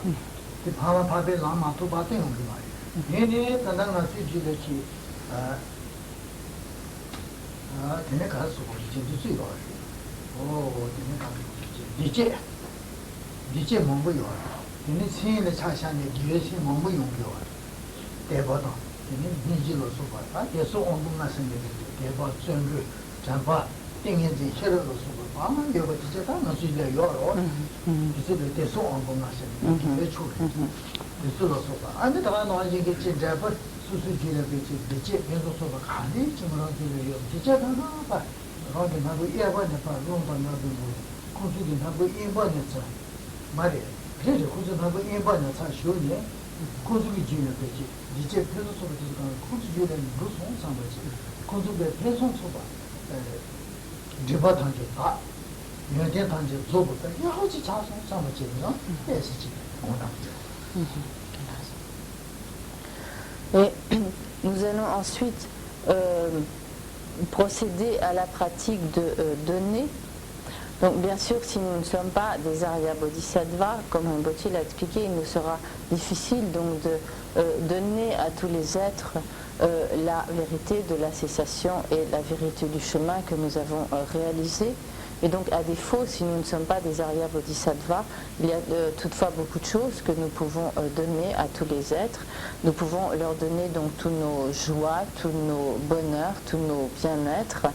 그 파마 파베 라마 또 바테 온 거 말이야. 얘네 단단한 수지듯이 걔네 가서 이제 뒤지 봐. 걔네 가서 이제 이제 뭔가요? 얘네 신의 차샤네 기회시 뭔가 용겨. 대보다 얘네 니지로서 봐. 계속 온동나 생기게 대보 전류 잠바 땡인지 셔러로서 봐. 아마 여기 진짜 다 나중에 열어. 이제 계속 온동나 생기게 왜 초래. 그래서 봐. 안에 다 나와지게 진짜 봐. 수수지를 비치 비치 계속서 가니 지금은 이제 진짜 하나 봐. 거기 나도 예번에 봐. 롱번 나도 고수긴 하고 예번에 자. 말이야. 그래서 고수하고 예번에 자 쉬우네. 고수기 지는 거지. 이제 계속서 지금 고수지는 무슨 상관이지? 고수의 배송소 봐. 리바 단계 봐. 연대 단계做不到. 여기 자성 상관이죠. 그래서지. Et nous allons ensuite procéder à la pratique de donner. Donc bien sûr, si nous ne sommes pas des Arya Bodhisattvas, comme Rinpoche l'a expliqué, il nous sera difficile donc de donner à tous les êtres la vérité de la cessation et la vérité du chemin que nous avons réalisé. Et donc, à défaut, si nous ne sommes pas des Arya Bodhisattvas, il y a toutefois beaucoup de choses que nous pouvons donner à tous les êtres. Nous pouvons leur donner donc tous nos joies, tous nos bonheurs, tous nos bien-être,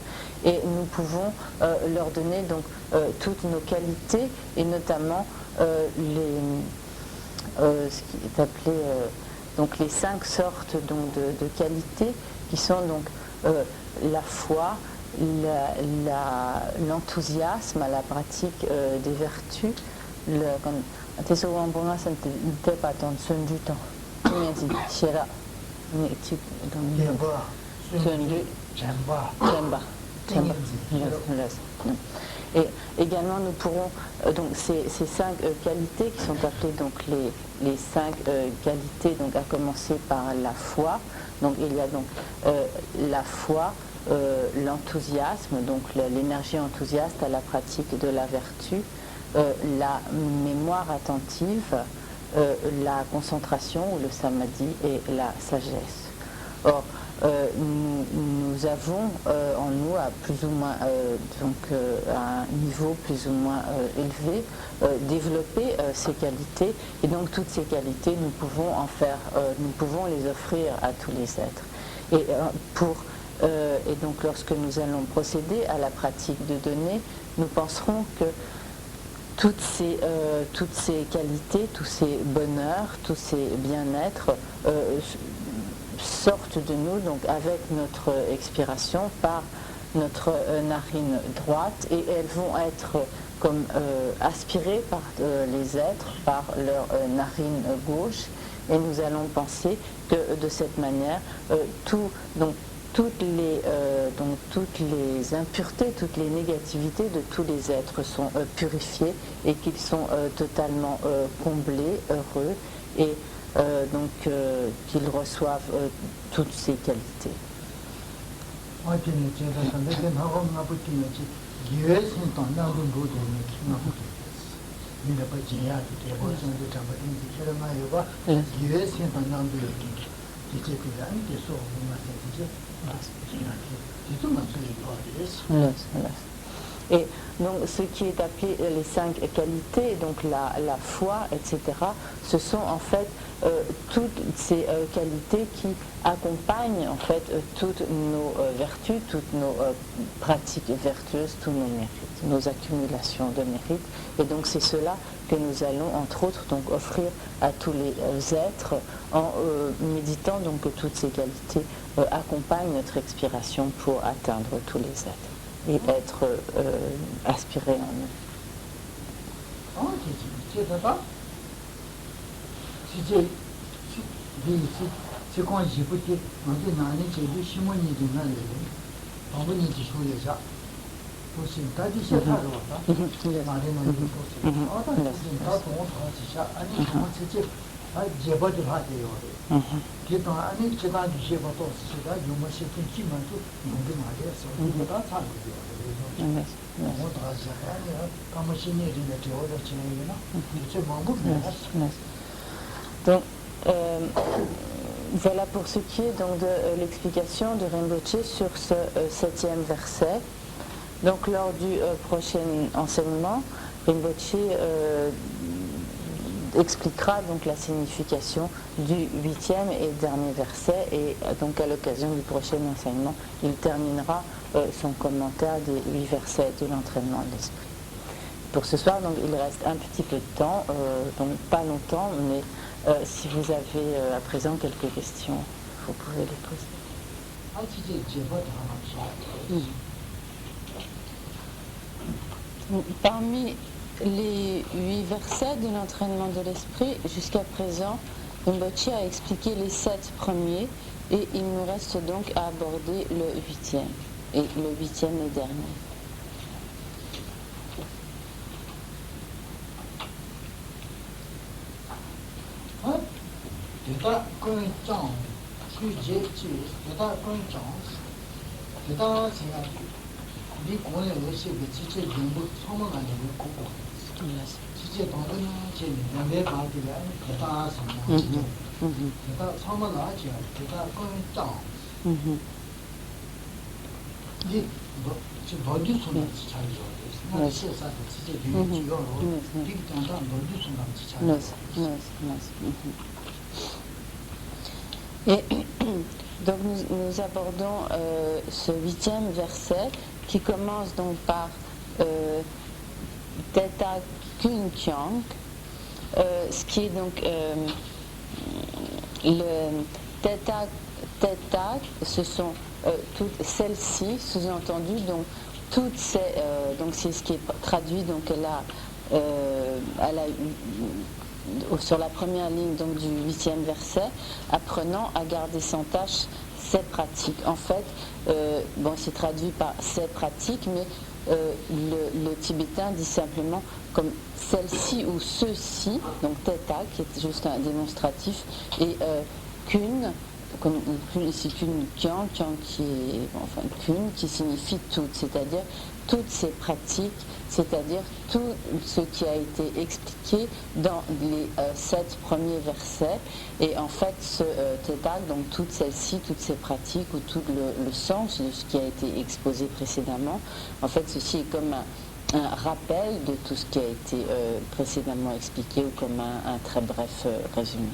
et nous pouvons leur donner donc toutes nos qualités, et notamment ce qui est appelé donc les 5 sortes donc de qualités, qui sont donc la foi, l'enthousiasme à la pratique des vertus, et également nous pourrons donc ces 5 qualités qui sont appelées donc les 5 qualités, donc à commencer par la foi. Donc il y a donc la foi, l'enthousiasme, donc l'énergie enthousiaste à la pratique de la vertu, la mémoire attentive, la concentration ou le samadhi et la sagesse. Or, nous avons en nous à plus ou moins à un niveau plus ou moins élevé développé ces qualités, et donc toutes ces qualités nous pouvons les offrir à tous les êtres. Et donc lorsque nous allons procéder à la pratique de donner, nous penserons que toutes ces qualités, tous ces bonheurs, tous ces bien-être sortent de nous donc avec notre expiration par notre narine droite, et elles vont être comme aspirées par les êtres par leur narine gauche, et nous allons penser que de cette manière toutes les impuretés, toutes les négativités de tous les êtres sont purifiées, et qu'ils sont totalement comblés, heureux, et qu'ils reçoivent toutes ces qualités. Et donc ce qui est appelé les 5 qualités, donc la foi, etc., ce sont en fait toutes ces qualités qui accompagnent en fait toutes nos vertus, toutes nos pratiques vertueuses, tous nos mérites, nos accumulations de mérites. Et donc c'est cela que nous allons entre autres donc offrir à tous les êtres en méditant donc que toutes ces qualités accompagnent notre expiration pour atteindre tous les êtres et être aspirés en eux. Donc, voilà pour ce qui est donc de l'explication de Rinpoché sur ce 7e verset. Donc lors du prochain enseignement, Rinpoché expliquera donc la signification du 8e et dernier verset, et donc à l'occasion du prochain enseignement, il terminera son commentaire des 8 versets de l'entraînement de l'esprit. Pour ce soir, donc, il reste un petit peu de temps, donc pas longtemps, mais si vous avez à présent quelques questions, vous pouvez les poser. Parmi les 8 versets de l'entraînement de l'esprit, jusqu'à présent, Rinpoché a expliqué les 7 premiers, et il nous reste donc à aborder le 8e, et le 8e et dernier. Et donc nous abordons ce 8e verset qui commence donc par Teta Kun Kyang, ce qui est donc le Teta, ce sont toutes celles-ci, sous-entendu, donc toutes ces, donc c'est ce qui est traduit, donc sur la première ligne donc, du 8e verset, apprenant à garder sans tâche ses pratiques. En fait, bon, c'est traduit par ses pratiques, mais le tibétain dit simplement comme celle-ci ou ceux-ci, donc teta, qui est juste un démonstratif, et kun, comme ici kun kyang qui est, enfin kun qui signifie toutes, c'est-à-dire toutes ces pratiques, c'est-à-dire tout ce qui a été expliqué dans les 7 premiers versets. Et en fait, ce teta, donc toutes celles-ci, toutes ces pratiques, ou tout le sens de ce qui a été exposé précédemment, en fait, ceci est comme un rappel de tout ce qui a été précédemment expliqué, ou comme un très bref résumé.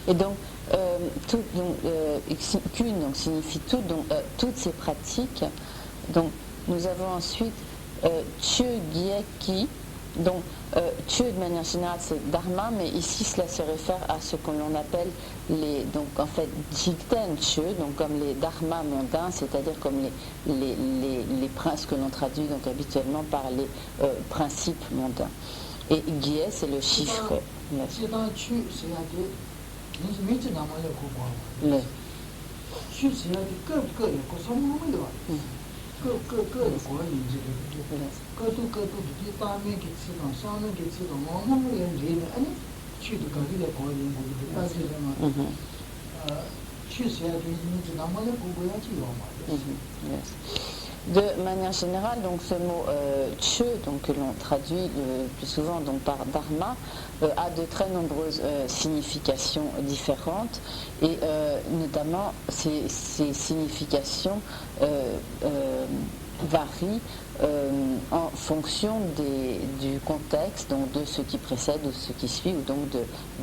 Et donc, tout, Kun donc, signifie tout, donc toutes ces pratiques. Donc, nous avons ensuite Chö Gyeki. Donc, Chö de manière générale c'est Dharma, mais ici cela se réfère à ce que l'on appelle les, donc en fait Jikten Chö, donc comme les Dharma mondains, c'est-à-dire comme les princes que l'on traduit donc habituellement par les principes mondains. Et Gyé c'est le chiffre. De manière générale, donc ce mot Chö, donc que l'on traduit le plus souvent donc par Dharma, a de très nombreuses significations différentes, et notamment ces significations varient en fonction du contexte, donc de ce qui précède ou ce qui suit, ou donc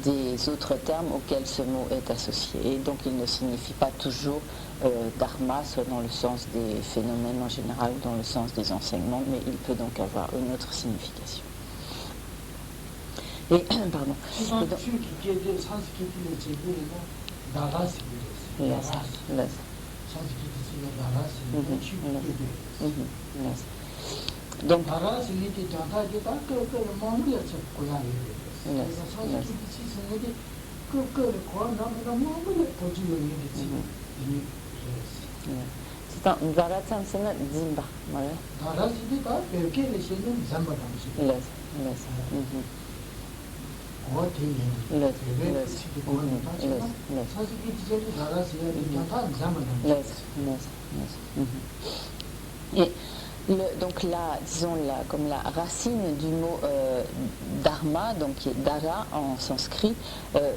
des autres termes auxquels ce mot est associé. Et donc il ne signifie pas toujours dharma, soit dans le sens des phénomènes en général ou dans le sens des enseignements, mais il peut donc avoir une autre signification. Et, pardon. Donc, c'est un Varatsan Sena Zimba. Et donc là, disons comme la racine du mot dharma, donc qui est dara en sanskrit,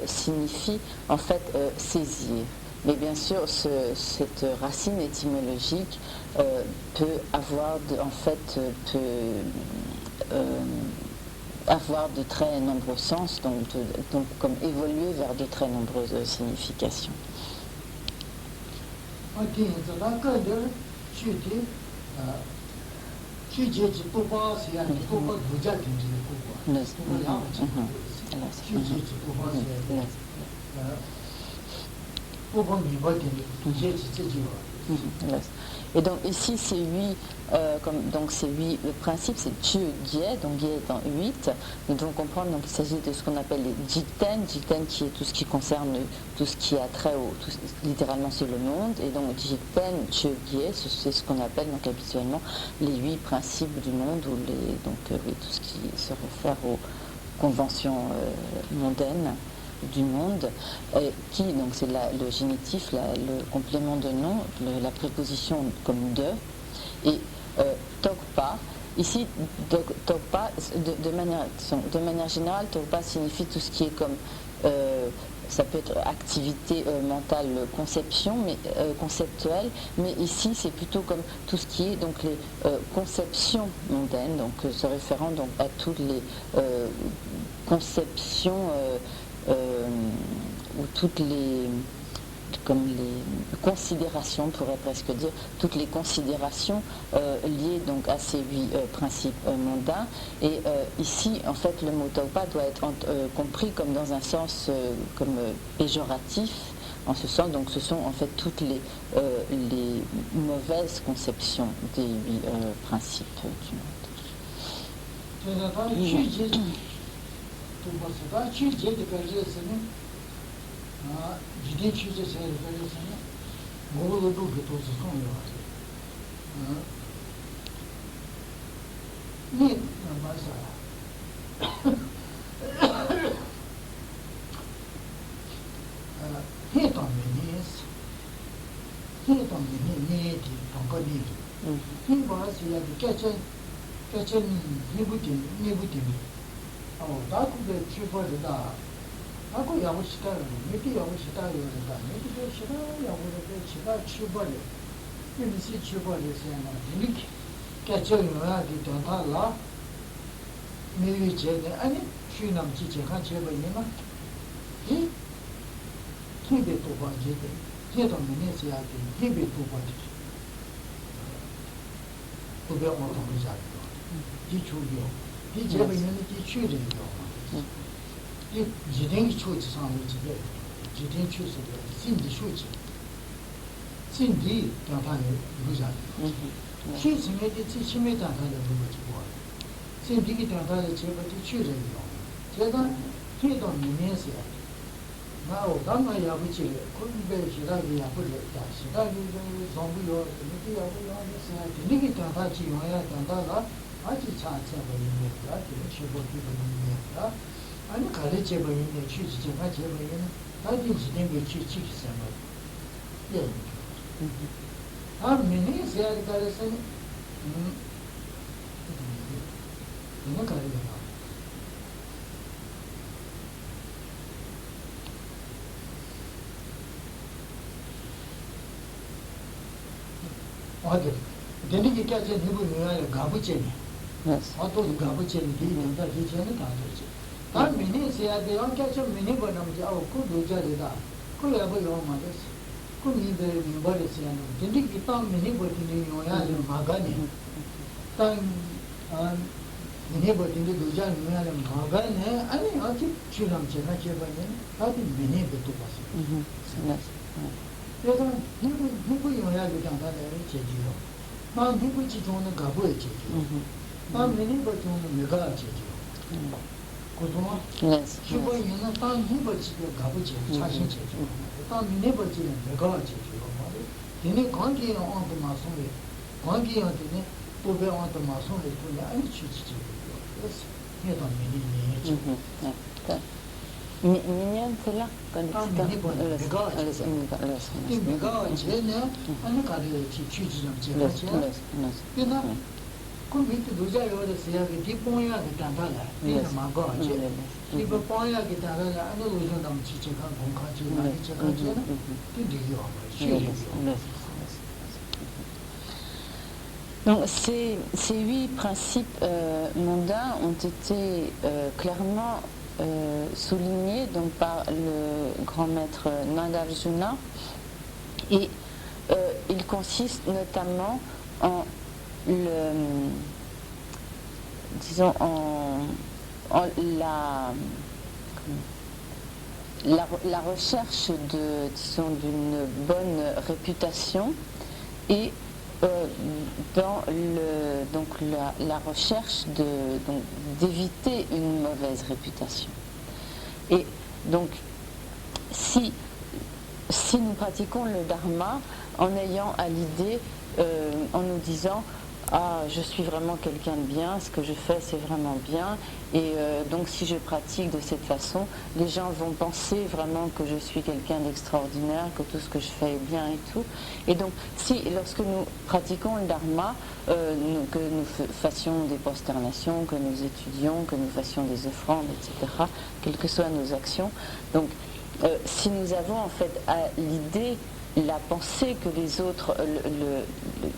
signifie en fait saisir. Mais bien sûr, cette racine étymologique peut avoir avoir de très nombreux sens, donc comme évoluer vers de très nombreuses significations. Et donc ici c'est 8, donc c'est 8 principes, c'est Chü Gye, donc Gye étant 8. Nous devons comprendre donc il s'agit de ce qu'on appelle les Jikten, Jikten qui est tout ce qui concerne tout ce qui a trait littéralement c'est le monde, et donc Jikten, Chü Gye, c'est ce qu'on appelle donc habituellement les 8 principes du monde, ou tout ce qui se réfère aux conventions mondaines du monde, qui, donc c'est le génitif, le complément de nom, la préposition comme de, et Togpa. Ici, Togpa, de manière générale, Togpa signifie tout ce qui est comme, ça peut être activité mentale, conceptuelle, mais ici c'est plutôt comme tout ce qui est donc les conceptions mondaines, donc se référant donc à toutes les conceptions ou toutes les considérations, on pourrait presque dire, toutes les considérations liées donc à ces 8 principes mondains. Et ici, en fait, le mot Togpa doit être compris comme dans un sens péjoratif, en ce sens, donc ce sont en fait toutes les mauvaises conceptions des 8 principes du monde. Aku yawu shitayo, miti yawu shitayo da, miti yawu shitayo yawu da, shitayo chubale, miti chubale sena, miti kacho yuwa di tanta la, miwi chene, ani shui nam chi chekha cheba yema, hi, hibe toba jete, jeto mene siya di, hibe toba jete, tobe oto mizaki, di chuyo, di cheba yene di chuyo yo. Jideng chuchi sami jibe, jideng chuchi de, sindi chuchi, sindi tantani lujani. Chuchi me di chi chime tantani luja jibuwa. Sindi ki tantani cheba di chuchi yo. Cheda, hido minesi ya. Mao dama yabu chile, kunbe shiragi yabu le, da shiragi zombu yo, miti yabu yo, niki tantani chi yoya tantala, aji cha cheba yime ya, chebo kiba yime ya. 아니 가르쳐 버리는데 취지 좀 같이 해 버리는 다들 지된 게 취지 있어요. 예. 아, 미니 세야 가르쳐. 이거 가르쳐. 어디? 되게 깨져 누구 누가 가부제니. 아또 가부제니 뒤에다 뒤에는 다 되지. 아 미니 세야 돼. 안께서 미니 번음지 아우 그 도자리다. 그 야부 요마데스. 그 니베 미버리스야는 되게 기타 미니 버티니 요야 마가니. 땅 미니 버티니 도자 요야 마가니. 아니 아직 지금 제가 제발은 다들 미니 버도 봤어. 그래서 누구 영향을 당하는 제주요. 나 누구 지도는 가보에 제주. 나 내는 거 좀 내가 제주. 그동안 Yes. 주거 있는 땅 누구 지도 가보지 자신 제주. 땅 내버 지는 내가 제주. 말이 얘네 관계에 온도 마송에 관계에 되네 또배 온도 마송에 그냥 아니 취지지. 그래서 얘도 미니 제주. Mignon, c'est là quand Ah, donc ces 8 principes mondains ont été clairement soulignés donc, par le grand maître Nagarjuna, et il consiste notamment en la recherche d'une bonne réputation et dans la recherche d'éviter une mauvaise réputation. Et donc, si nous pratiquons le dharma en ayant à l'idée, en nous disant « Ah, je suis vraiment quelqu'un de bien, ce que je fais c'est vraiment bien, et donc si je pratique de cette façon, les gens vont penser vraiment que je suis quelqu'un d'extraordinaire, que tout ce que je fais est bien et tout. » Et donc, si lorsque nous pratiquons le dharma, que nous fassions des prosternations, que nous étudions, que nous fassions des offrandes, etc., quelles que soient nos actions, donc si nous avons en fait à l'idée la pensée que les autres,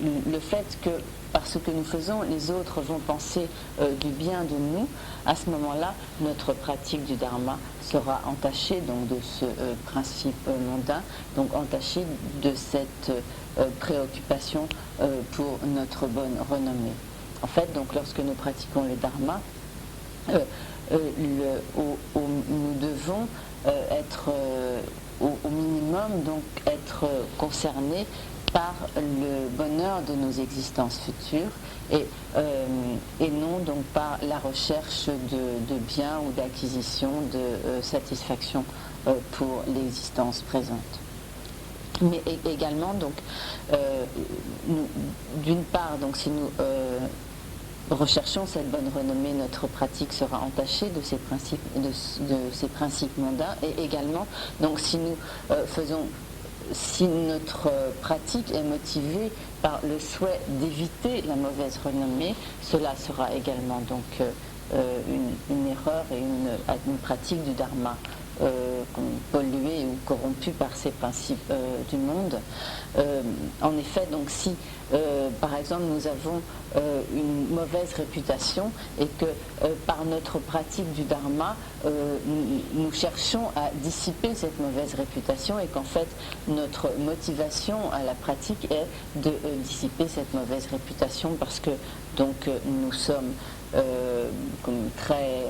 le fait que par ce que nous faisons, les autres vont penser du bien de nous, à ce moment-là, notre pratique du dharma sera entachée donc, de ce principe mondain, donc entachée de cette préoccupation pour notre bonne renommée. En fait, donc, lorsque nous pratiquons le dharma, nous devons être au minimum, donc être concernés par le bonheur de nos existences futures et non donc par la recherche de biens ou d'acquisition de satisfaction pour l'existence présente. Mais également donc d'une part donc si nous recherchons cette bonne renommée, notre pratique sera entachée de ces principes mondains, et également donc si notre pratique est motivée par le souhait d'éviter la mauvaise renommée, cela sera également donc une erreur et une pratique du dharma polluée ou corrompue par ces principes du monde. En effet, donc si par exemple nous avons une mauvaise réputation et que par notre pratique du dharma nous cherchons à dissiper cette mauvaise réputation, et qu'en fait notre motivation à la pratique est de dissiper cette mauvaise réputation parce que donc nous sommes très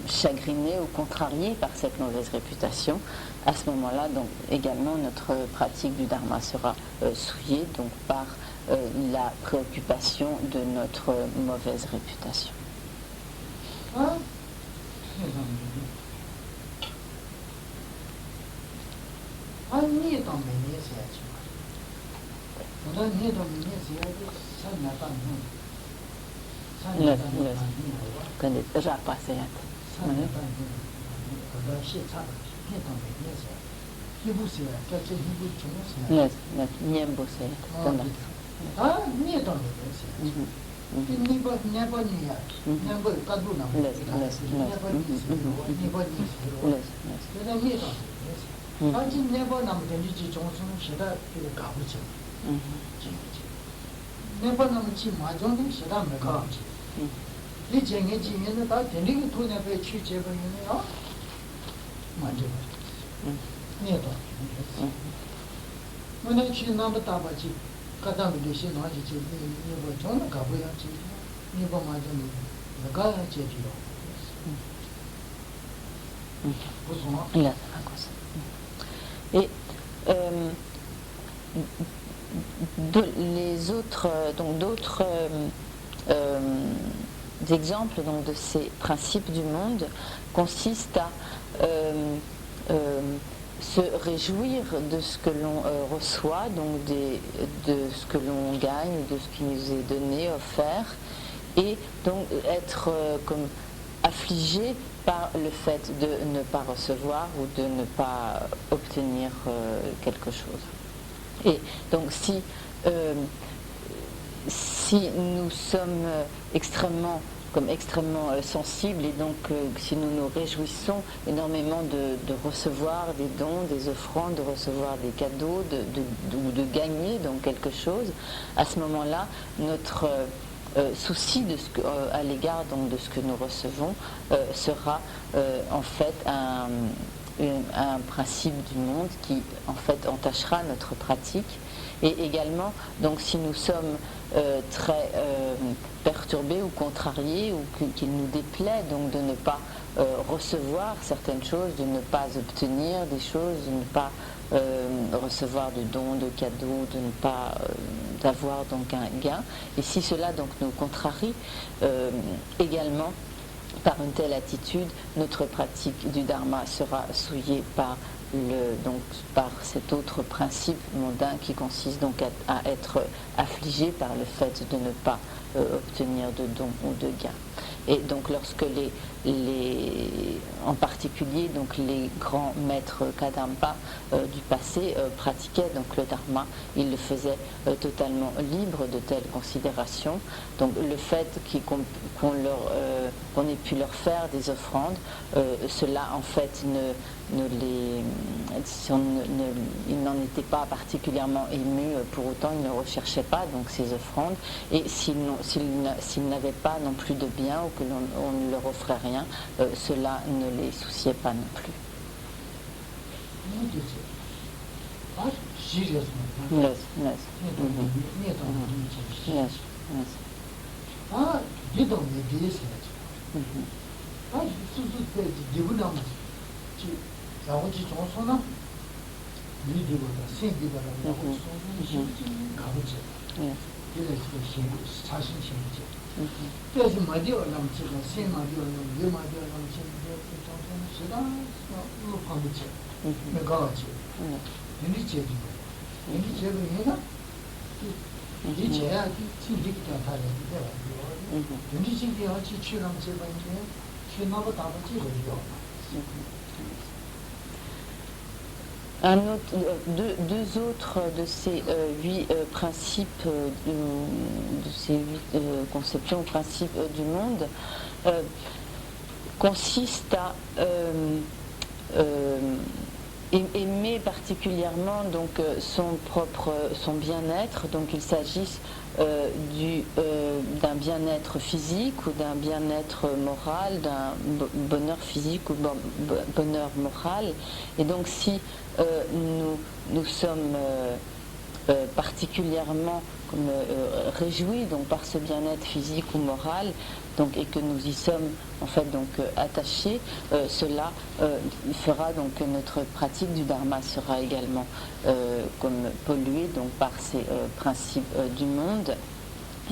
chagrinés ou contrariés par cette mauvaise réputation, à ce moment-là donc également notre pratique du dharma sera souillée donc par la préoccupation de notre mauvaise réputation. Et les autres, donc d'autres exemples donc, de ces principes du monde consistent à se réjouir de ce que l'on reçoit, donc de ce que l'on gagne, de ce qui nous est donné, offert, et donc être comme affligé par le fait de ne pas recevoir ou de ne pas obtenir quelque chose. Et donc si nous sommes extrêmement sensibles et donc si nous nous réjouissons énormément de recevoir des dons, des offrandes, de recevoir des cadeaux, ou de gagner donc quelque chose, à ce moment-là, notre souci à l'égard donc de ce que nous recevons sera en fait un principe du monde qui en fait entachera notre pratique. Et également, donc si nous sommes très perturbés ou contrariés ou qu'il nous déplaît donc de ne pas recevoir certaines choses, de ne pas obtenir des choses, de ne pas recevoir de dons, de cadeaux, de ne pas d'avoir donc un gain. Et si cela donc nous contrarie également, par une telle attitude, notre pratique du dharma sera souillée par cet autre principe mondain qui consiste donc à être affligé par le fait de ne pas obtenir de dons ou de gains. Et donc lorsque en particulier donc les grands maîtres Kadampa du passé pratiquaient donc le dharma, ils le faisaient totalement libre de telles considérations. Donc le fait qu'on ait pu leur faire des offrandes, cela en fait ils n'en étaient pas particulièrement émus, pour autant ils ne recherchaient pas donc ces offrandes, et s'ils n'avaient pas non plus de biens ou que l'on ne leur offrait rien, cela ne les souciait pas non plus. Deux autres de ces 8 principes, de ces 8 conceptions, principes du monde, consistent à aimer particulièrement donc son bien-être. Donc il s'agisse d'un bien-être physique ou d'un bien-être moral, d'un bonheur physique ou bonheur moral. Et donc si nous sommes particulièrement réjouis donc par ce bien-être physique ou moral, donc, et que nous y sommes en fait donc attachés, cela fera donc que notre pratique du dharma sera également comme polluée donc par ces principes du monde.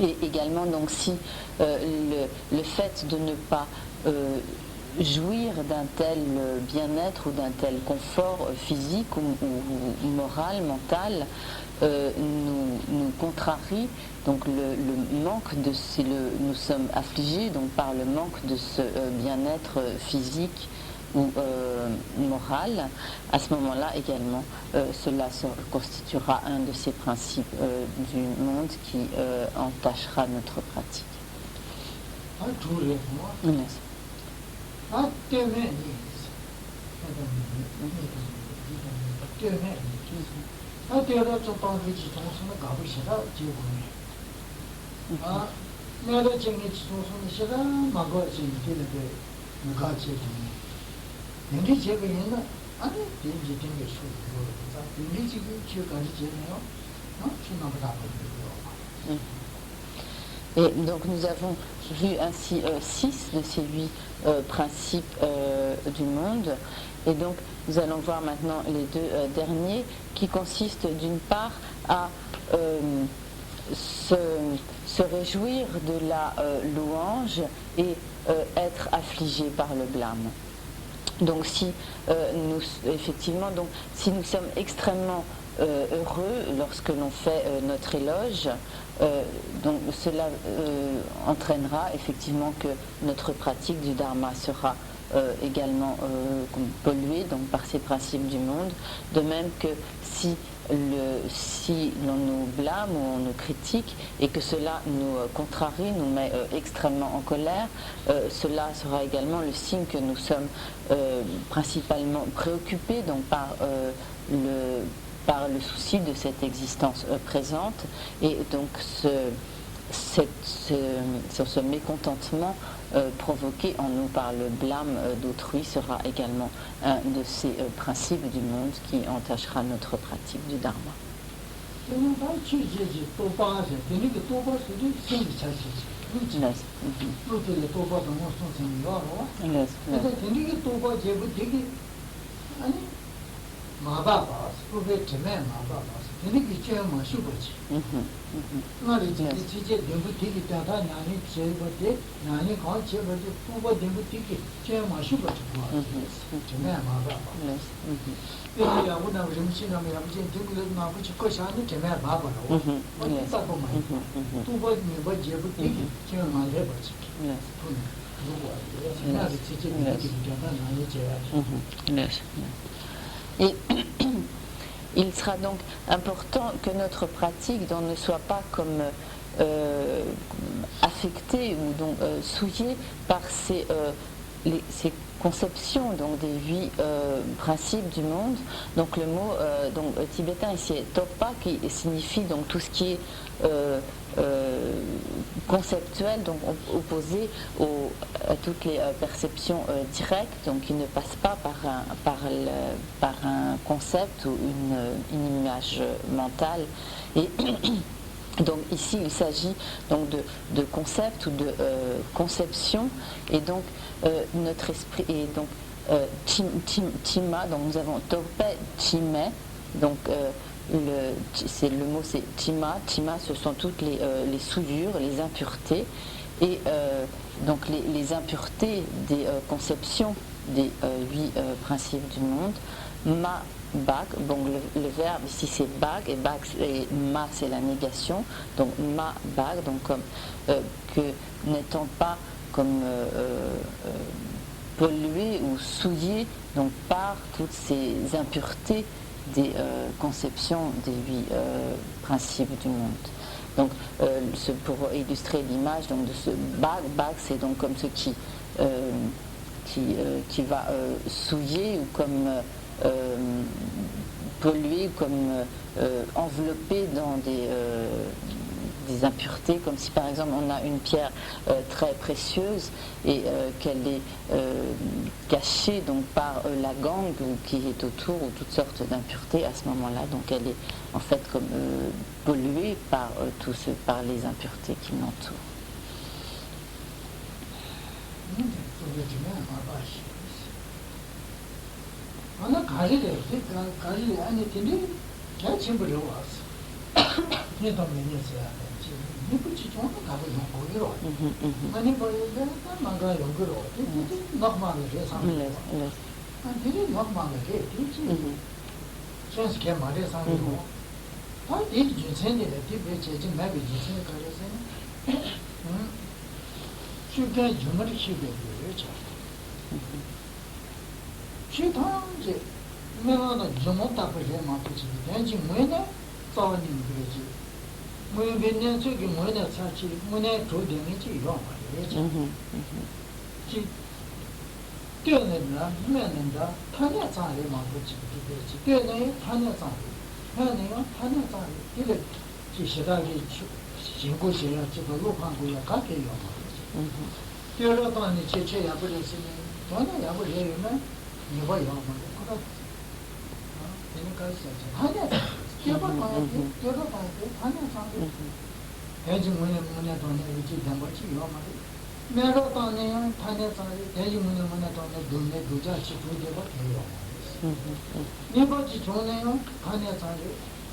Et également donc si le fait de ne pas jouir d'un tel bien-être ou d'un tel confort physique ou moral, mental, nous contrarie, donc le manque de nous sommes affligés donc par le manque de ce bien-être physique ou moral. À ce moment-là également, cela constituera un de ces principes du monde qui entachera notre pratique. Et donc nous avons vu ainsi 6 de ces 8 principes du monde. Et donc nous allons voir maintenant les 2 derniers qui consistent d'une part à se réjouir de la louange et être affligé par le blâme. Donc si effectivement, donc si nous sommes extrêmement heureux lorsque l'on fait notre éloge, donc cela entraînera effectivement que notre pratique du dharma sera également polluée donc par ces principes du monde, de même que si l'on nous blâme ou on nous critique et que cela nous contrarie, nous met extrêmement en colère, cela sera également le signe que nous sommes principalement préoccupés donc par le souci de cette existence présente, et donc sur ce mécontentement provoqué en nous par le blâme d'autrui sera également un de ces principes du monde qui entachera notre pratique du dharma. Et il sera donc important que notre pratique ne soit pas comme affectée ou donc souillée par ces conceptions donc des 8 principes du monde. Donc le mot tibétain ici est topa, qui signifie donc tout ce qui est conceptuel, donc opposé à toutes les perceptions directes, donc qui ne passent pas par un concept ou une image mentale. Et donc ici il s'agit donc de concept ou de conception, et donc notre esprit est donc tima, donc nous avons tope time, donc le mot c'est tima, ce sont toutes les souillures, les impuretés, et donc les impuretés des conceptions des 8 principes du monde. Ma bag, donc le verbe ici c'est bag, et bag et ma c'est la négation, donc ma bag, donc comme que n'étant pas comme pollué ou souillé donc par toutes ces impuretés des conceptions des 8 principes du monde. Donc pour illustrer l'image donc de ce bag c'est donc comme ce qui va souiller, ou comme polluer, comme enveloppé dans des impuretés, comme si par exemple on a une pierre très précieuse et qu'elle est cachée donc par la gangue qui est autour, ou toutes sortes d'impuretés. À ce moment-là, donc elle est en fait comme polluée par par les impuretés qui l'entourent.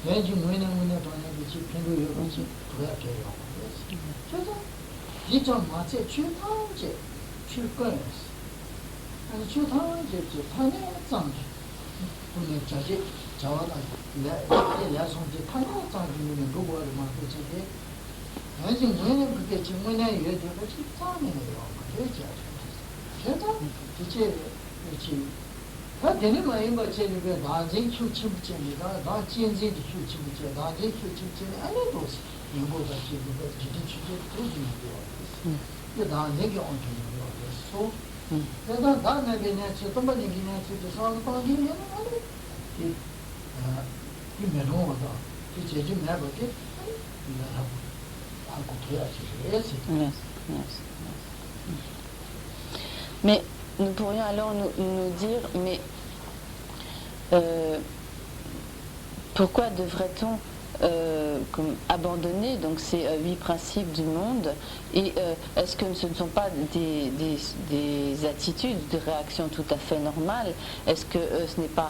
내지 뭐는 돈에 그치 편도요 그치 그래야 돼요. 그래서 이점 맞지 출타오제 출거스. 아니 출타오제 판에 장. 오늘 자지 자와다 내가 손지 판에 장이는 로고를 만들 적에 내지 뭐는 그게 정문에 예도 같이 짱이네요. 그래죠. 그래서 그치 그치 다 되는 말인 거 제가 나중에 휴침부터니까 나 진지도 휴침부터 나중에 휴침부터 아니도 연구가 지금 그 기준 주제 도중에 되어 이게 나중에 온전히 되어 그래서 나는 그냥 좀 많이 그냥 좀 상관이 아니 이 메모가 그 제주 내버게 이거 하고 돼야지 그래야지. Yes, yes, yes. Mais nous pourrions alors nous dire, mais pourquoi devrait-on abandonner donc ces 8 principes du monde et est-ce que ce ne sont pas des attitudes, des réactions tout à fait normales? Est-ce que ce n'est pas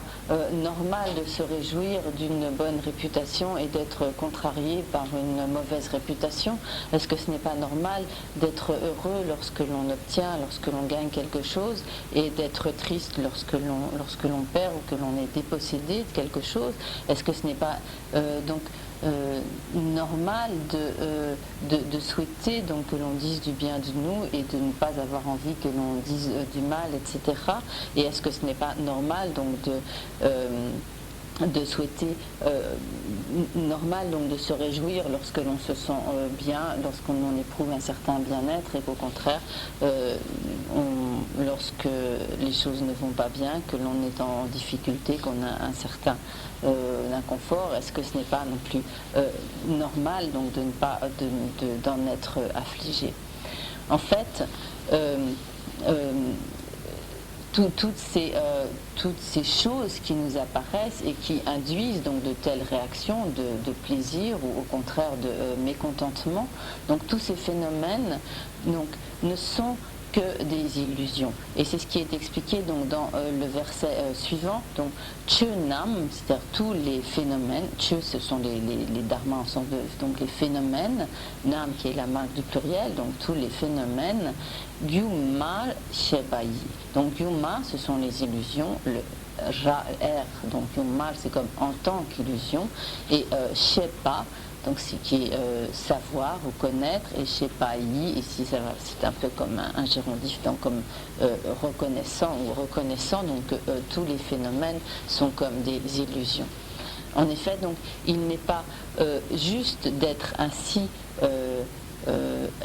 normal de se réjouir d'une bonne réputation et d'être contrarié par une mauvaise réputation? Est-ce que ce n'est pas normal d'être heureux lorsque l'on obtient, lorsque l'on gagne quelque chose et d'être triste lorsque l'on perd ou que l'on est dépossédé de quelque chose? Est-ce que ce n'est pas donc normal de souhaiter donc que l'on dise du bien de nous et de ne pas avoir envie que l'on dise du mal, etc. Et est-ce que ce n'est pas normal donc de souhaiter, normal donc de se réjouir lorsque l'on se sent bien, lorsqu'on éprouve un certain bien-être et qu'au contraire, lorsque les choses ne vont pas bien, que l'on est en difficulté, qu'on a un certain inconfort, est-ce que ce n'est pas non plus normal donc de ne pas d'en être affligé? En fait, toutes ces choses qui nous apparaissent et qui induisent donc de telles réactions de plaisir ou au contraire de mécontentement, donc tous ces phénomènes donc, ne sont que des illusions. Et c'est ce qui est expliqué donc, dans le verset suivant, donc Chö Nam, c'est-à-dire tous les phénomènes, Chö ce sont les dharmas en sens de, donc les phénomènes, Nam qui est la marque du pluriel, donc tous les phénomènes, Gyuma Shebai. Donc Gyuma ce sont les illusions, le R, donc Gyuma c'est comme en tant qu'illusion, et Shepa, donc c'est qui est savoir ou connaître, et Shepai, ici c'est un peu comme un gérondif, donc comme reconnaissant ou reconnaissant, donc tous les phénomènes sont comme des illusions. En effet, donc il n'est pas juste d'être ainsi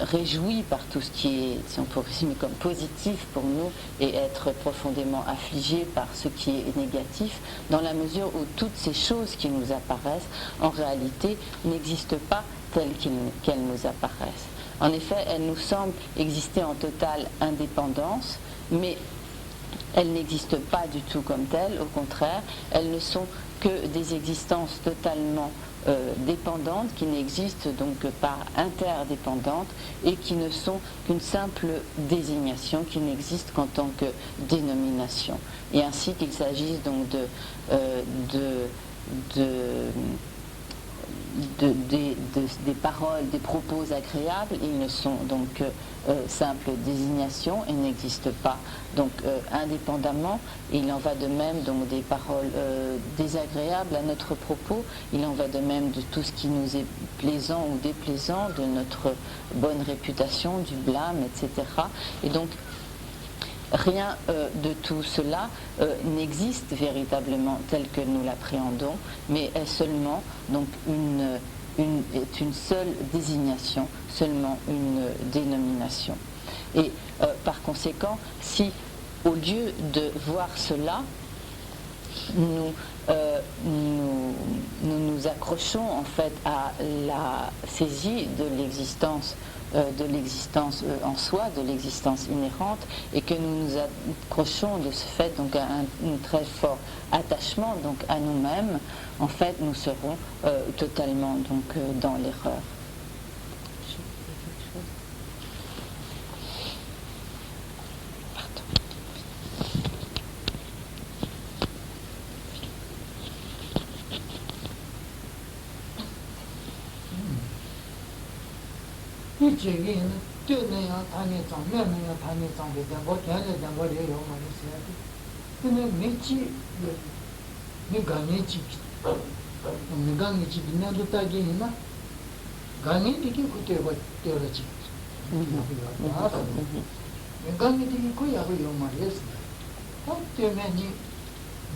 réjoui par tout ce qui est, si on peut résumer comme positif pour nous, et être profondément affligé par ce qui est négatif, dans la mesure où toutes ces choses qui nous apparaissent, en réalité, n'existent pas telles qu'elles nous apparaissent. En effet, elles nous semblent exister en totale indépendance, mais elles n'existent pas du tout comme telles, au contraire, elles ne sont que des existences totalement dépendantes, qui n'existent donc que par interdépendantes et qui ne sont qu'une simple désignation, qui n'existent qu'en tant que dénomination. Et ainsi qu'il s'agisse donc des paroles, des propos agréables, ils ne sont donc que simples désignations, ils n'existent pas donc indépendamment. Il en va de même donc des paroles désagréables à notre propos, il en va de même de tout ce qui nous est plaisant ou déplaisant, de notre bonne réputation, du blâme, etc. Et donc rien de tout cela n'existe véritablement tel que nous l'appréhendons, mais est seulement donc est une seule désignation, seulement une dénomination. Et par conséquent, si au lieu de voir cela, nous nous accrochons en fait à la saisie de l'existence en soi, de l'existence inhérente, et que nous nous accrochons de ce fait donc à un très fort attachement donc à nous-mêmes, en fait nous serons totalement donc dans l'erreur. 일찍이 뛰어내야 다니던 매매야 다니던 게 뭐 걔네 뭐 이래요 말이야. 근데 미치 내가 미치 내가 미치 비나도 따기나 가니 되게 그때 뭐 뛰어지. 내가 미치 거야고 요 말이야. 때문에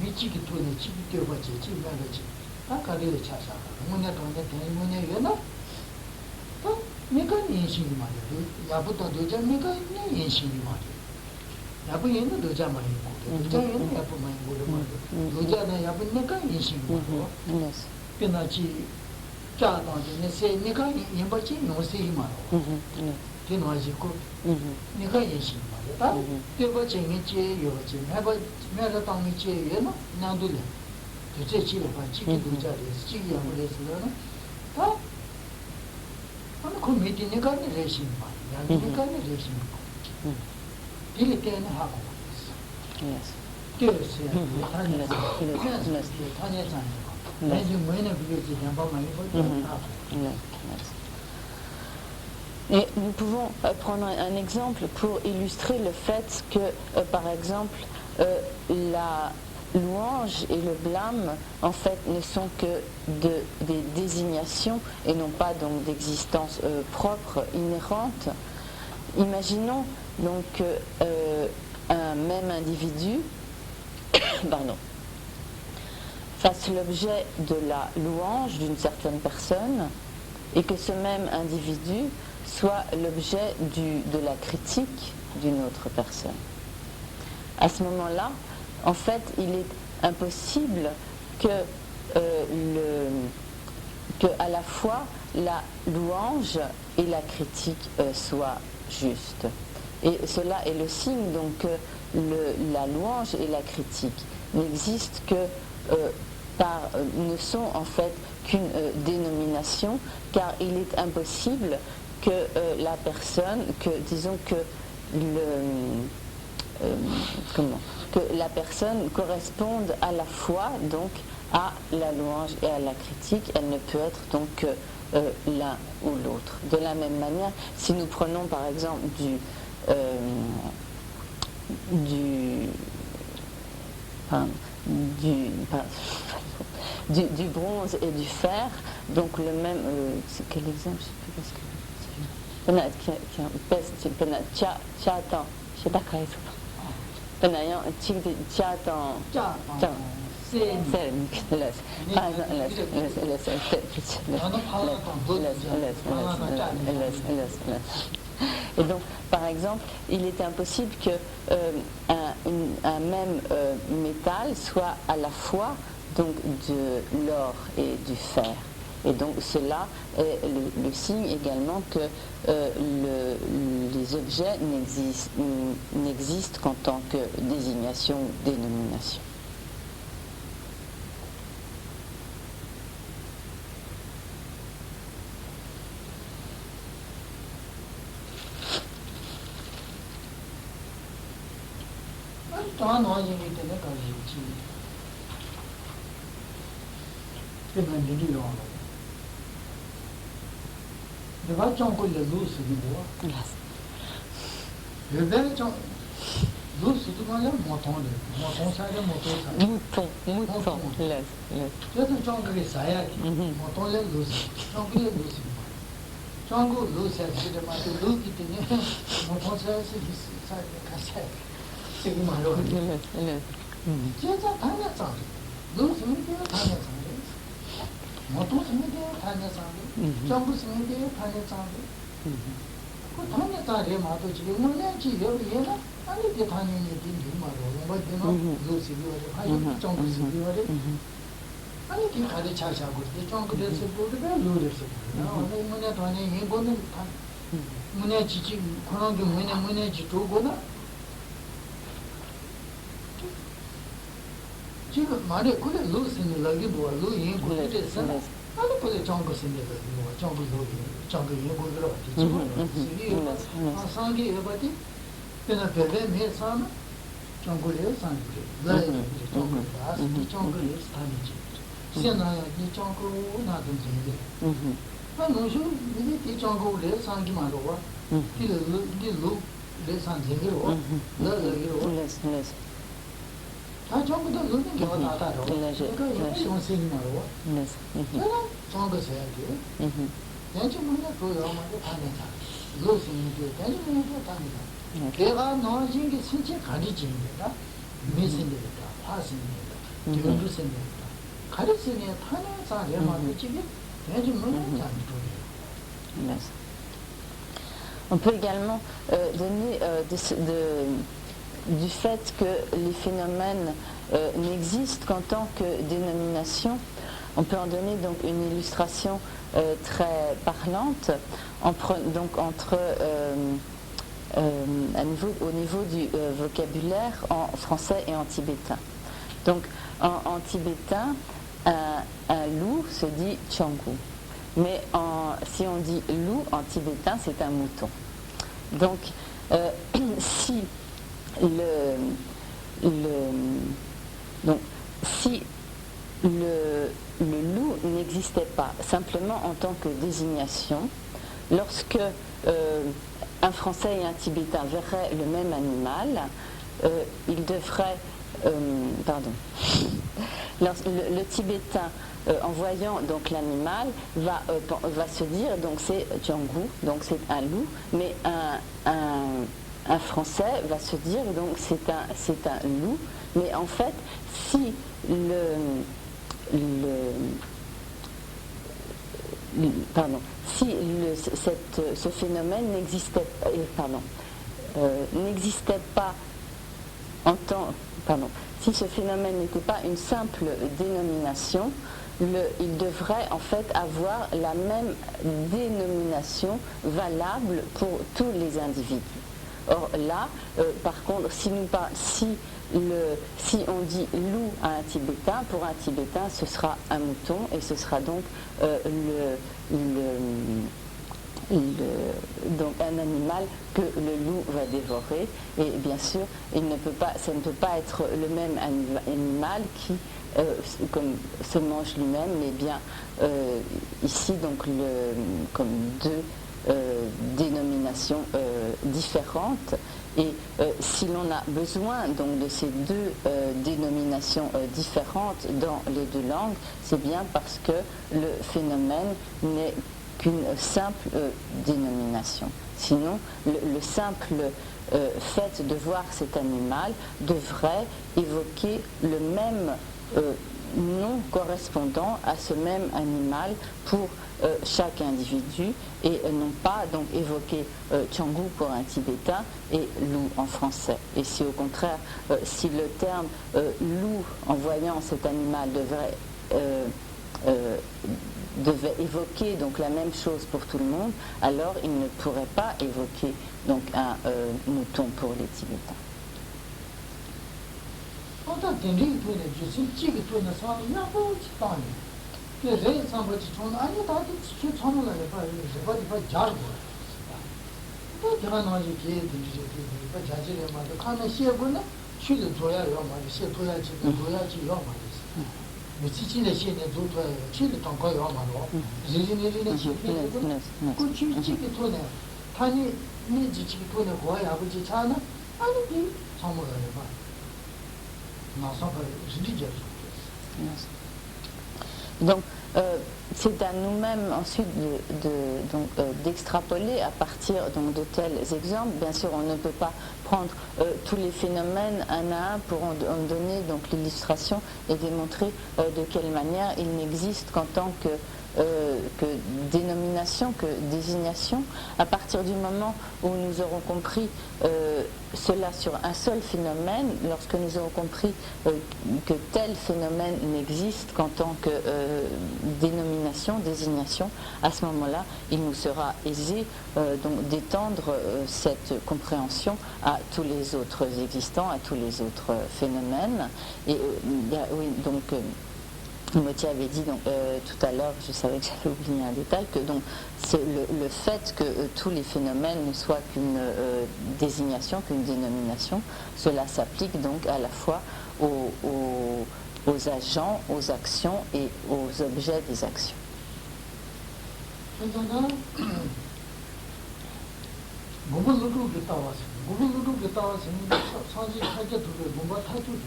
미치기 돈에 집이 뛰어봤지 집이라지. 아까를 찾아. 문에 돈에 대문에 연어 내가 인식이 말이야. 야부터 도자 내가 인식이 말이야. 야부 얘는 도자 말이고, 도자 얘는 야부 말이고, 도자는 야부 내가 인식이 말이야. 그나지 짜다는데 세 내가 인바지 노세이 말이야. 그나지고 내가 인식이 말이야. 그거 재미지 요지. 내가 당미지 얘는 나도래. 도제 집에 같이 도자리 지기 하고래서는 다 아니 그 미팅이가 레신 말이야. 그러니까 레신. 이게 때는 하고 있어. 그래서 Et nous pouvons prendre un exemple pour illustrer le fait que, par exemple, la louange et le blâme, en fait, ne sont que des désignations et non pas donc d'existence propre, inhérente. Imaginons donc un même individu fasse l'objet de la louange d'une certaine personne et que ce même individu soit l'objet de la critique d'une autre personne. À ce moment-là, en fait, il est impossible que à la fois la louange et la critique soient justes. Et cela est le signe donc que la louange et la critique n'existent que ne sont en fait qu'une dénomination, car il est impossible que la personne, que la personne corresponde à la fois donc à la louange et à la critique. Elle ne peut être donc l'un ou l'autre. De la même manière, si nous prenons par exemple du bronze et du fer, donc le même, c'est quel exemple, je ne sais plus parce que je sais pas quoi et donc, par exemple, il est impossible que un même métal soit à la fois donc de l'or et du fer. Et donc cela est le signe également que les objets n'existent qu'en tant que désignation ou dénomination. 내가 정글에 루스기고 내가 좀 루스도 말이야 모통사야 Mouton, 저도 정글에 사야지 모통에 루스 정글에 루스 정글 루스에 지금 아주 루기 때문에 모통사야지 사야 가서 지금 말로 제가 다녔어 루스는 내가 다녔어 모통 스미데 다녔어 정부 스미데 다녔어 그 다녔다래 마도 지금 뭐냐 지금 얘는 아니 그 다니는 게 말로 뭐 되는 루스기로 하여 정부 스미로 아니 그 가게 차샤고 이 정부에서 보르가 루르서 아니 뭐냐 돈이 이거는 뭐냐 지지 그런 게 뭐냐 지도고나 지금 말에 그래 루스는 여기 뭐 루인 그래서 아니 그래 정부 스미도 뭐 정부 연구를 하지 상기 해봐지 그냥 배배 매산 정부에 상기 왜 정부 가서 정부에 스타니지现在你照顾那种经济 non, je dis que Django les sans qui m'envoie, qui le loup les sans zéro, là, les ah, Django de loup qui va t'attendre, que on s'est numéro, Django c'est que, j'ai mon pour le moment de Tanita, l'eau c'est une de Tanita. Kera no jing ki sinche khari jing da, mi sin de da, pa sin de da, de sin de da. Khari sin de thane sa de ma de chi de, je me la Yes. On peut également donner du fait que les phénomènes n'existent qu'en tant que dénomination. On peut en donner donc une illustration très parlante donc entre au niveau du vocabulaire en français et en tibétain. Donc en tibétain, un loup se dit changu. Mais si on dit loup en tibétain, c'est un mouton. Donc, si le loup n'existait pas simplement en tant que désignation, lorsque un Français et un Tibétain verraient le même animal, ils devraient... le Tibétain, en voyant donc l'animal, va se dire donc c'est Django, donc c'est un loup, mais un Français va se dire donc c'est un loup, mais en fait si ce phénomène n'existait pas si ce phénomène n'était pas une simple dénomination, il devrait en fait avoir la même dénomination valable pour tous les individus. Or là, par contre, si on dit loup à un Tibétain, pour un Tibétain, ce sera un mouton et ce sera donc donc un animal que le loup va dévorer, et bien sûr ça ne peut pas être le même animal qui comme se mange lui-même, mais bien ici donc comme deux dénominations différentes, et si l'on a besoin donc de ces deux dénominations différentes dans les deux langues, c'est bien parce que le phénomène n'est qu'une simple dénomination. Sinon, le simple fait de voir cet animal devrait évoquer le même nom correspondant à ce même animal pour chaque individu, et non pas donc évoquer Changu pour un Tibétain et loup en français. Et si au contraire, si le terme loup en voyant cet animal devait évoquer donc la même chose pour tout le monde, alors il ne pourrait pas évoquer donc un mouton pour les Tibétains. Donc, c'est à nous-mêmes ensuite d'extrapoler à partir donc, de tels exemples. Bien sûr, on ne peut pas prendre tous les phénomènes un à un pour en donner donc l'illustration et démontrer de quelle manière ils n'existent qu'en tant que dénomination, que désignation. À partir du moment où nous aurons compris cela sur un seul phénomène, lorsque nous aurons compris que tel phénomène n'existe qu'en tant que dénomination, désignation, à ce moment-là, il nous sera aisé donc d'étendre cette compréhension à tous les autres existants, à tous les autres phénomènes. Et oui, donc Motti avait dit donc, tout à l'heure, je savais que j'allais oublier un détail, que donc le fait que tous les phénomènes ne soient qu'une désignation, qu'une dénomination, cela s'applique donc à la fois aux agents, aux actions et aux objets des actions. 그러잖아. 뭔가 누구 갔다 왔어. 뭔가 누구 갔다 왔어. 사지 하게 두고 뭔가 타주고.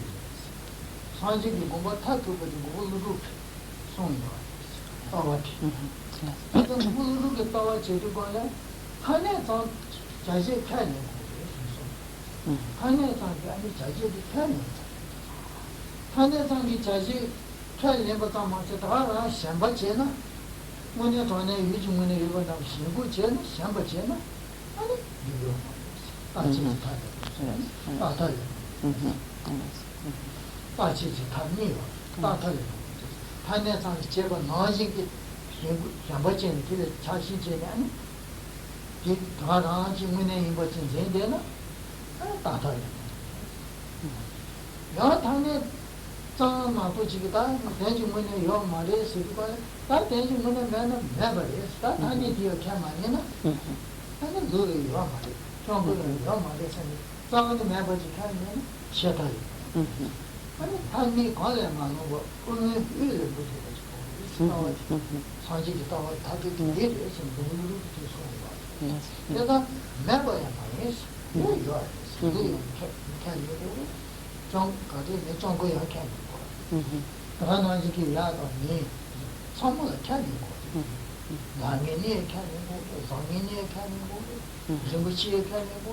사지기 뭔가 타주고 뭔가 누구 손이 와. 왔지. 그래서 뭔가 누구 갔다 왔지. 저거야. 한에서 자세 켜는 거예요. 한에서 아니 자세도 켜는 한에서 자세 켜는 것도 맞아. 다 샴바제나. 뭐냐 전에 유중문에 이거 나 신고제나 샴바제나. 아니 이거 아치 타다. 아타요. 아치 타니요. 아타요. 한에서 제가 나지기 샴바제는 그 자신제가 아니 이 다라지 문에 이거 진짜되나? 아타요. 야 당에 짱마 부지기다 대중문에 요 말에 쓰고 다 대중문에 나는 매버리 다 아니 디어 캐마니나 아니 그게 요 말에 정부는 요 말에 쓰니 짱도 매버지 캐면 셔다요 아니 당이 관련만 뭐 오늘 일을 못해가지고 사실이 다 다들 일을 해서 누구를 계속 내가 매버야 말이지 뭐요 그게 캐리고 좀 가지 좀 거야 캐리 그러나 이게 야도니 선물을 캐리고 나면이 캐리고 성인이 캐리고 정부치에 캐리고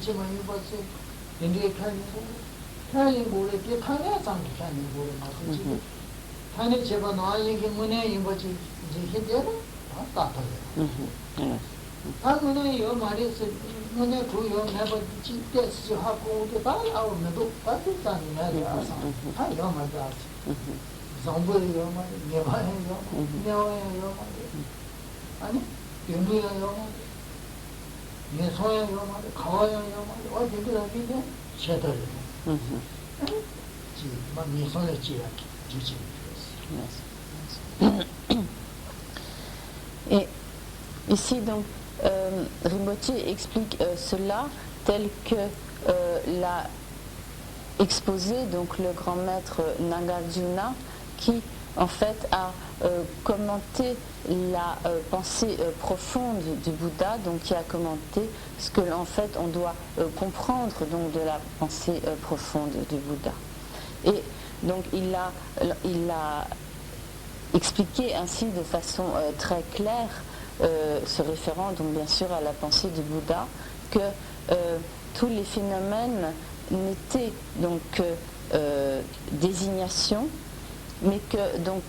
지금만 이것이 인도에 캐리고 이렇게 타네 장기 캐리고 맞지 타네 제가 나에게 문에 이거지 이제 해대로 다 따라요 당연히 요 말에서 문에 그요 내가 진짜스 하고 우리 다 나오면도 빠졌다니 말이야. 다요 말이야. 정부요 말, 내가요 말, 내가요 말. 아니, 연구요 말, 내소요 말, 가와요 말. 어디가 비데 제대로. 지, 막 내소를 지야 주지. Et ici donc Rinpoche explique cela tel que l'a exposé donc le grand maître Nagarjuna qui en fait a commenté la pensée profonde du Bouddha, donc qui a commenté ce que en fait on doit comprendre donc de la pensée profonde du Bouddha. Et donc il a expliqué ainsi de façon très claire, se référant donc bien sûr à la pensée du Bouddha, que tous les phénomènes n'étaient donc que désignation, mais que donc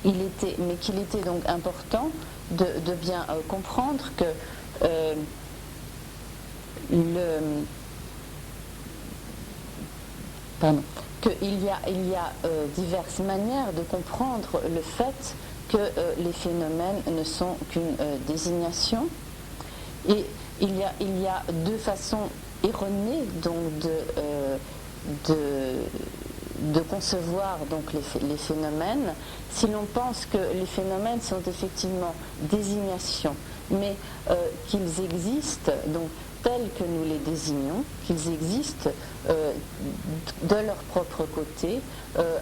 qu'il était donc important de bien comprendre que qu'il y a diverses manières de comprendre le fait que les phénomènes ne sont qu'une désignation, et il y a deux façons erronées donc de concevoir donc les phénomènes. Si l'on pense que les phénomènes sont effectivement désignations, mais qu'ils existent donc tels que nous les désignons, qu'ils existent de leur propre côté,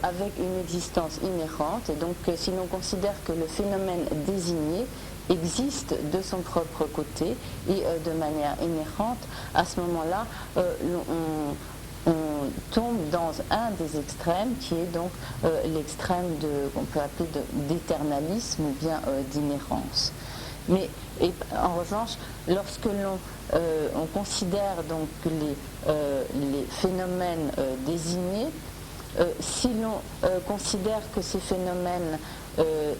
avec une existence inhérente, et donc si l'on considère que le phénomène désigné existe de son propre côté et de manière inhérente, à ce moment-là, on tombe dans un des extrêmes qui est donc l'extrême qu'on peut appeler d'éternalisme ou bien d'inhérence. Mais en revanche, lorsque on considère donc les phénomènes désignés, si l'on considère que ces phénomènes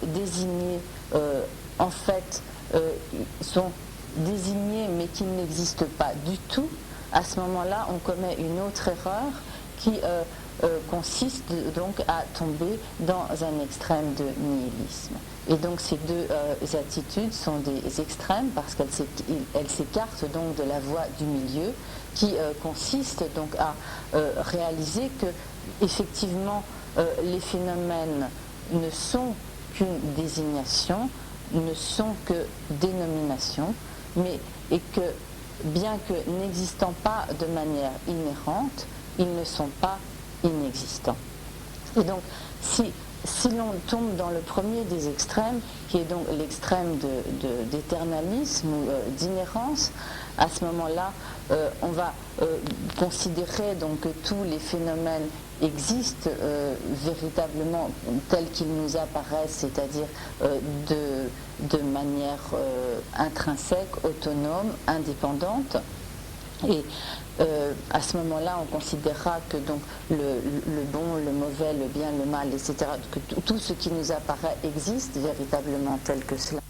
désignés en fait sont désignés mais qu'ils n'existent pas du tout, à ce moment-là on commet une autre erreur qui consiste donc à tomber dans un extrême de nihilisme. Et donc ces deux attitudes sont des extrêmes parce qu'elles s'écartent donc de la voie du milieu qui consiste donc à réaliser que effectivement les phénomènes ne sont qu'une désignation, ne sont que dénomination, et que bien que n'existant pas de manière inhérente, ils ne sont pas inexistants. Et donc, si si l'on tombe dans le premier des extrêmes, qui est donc l'extrême d'éternalisme ou d'inhérence, à ce moment-là, on va considérer donc que tous les phénomènes existent véritablement tels qu'ils nous apparaissent, c'est-à-dire de manière intrinsèque, autonome, indépendante. Et à ce moment-là, on considérera que donc le bon, le mauvais, le bien, le mal, etc., que tout ce qui nous apparaît existe véritablement tel que cela.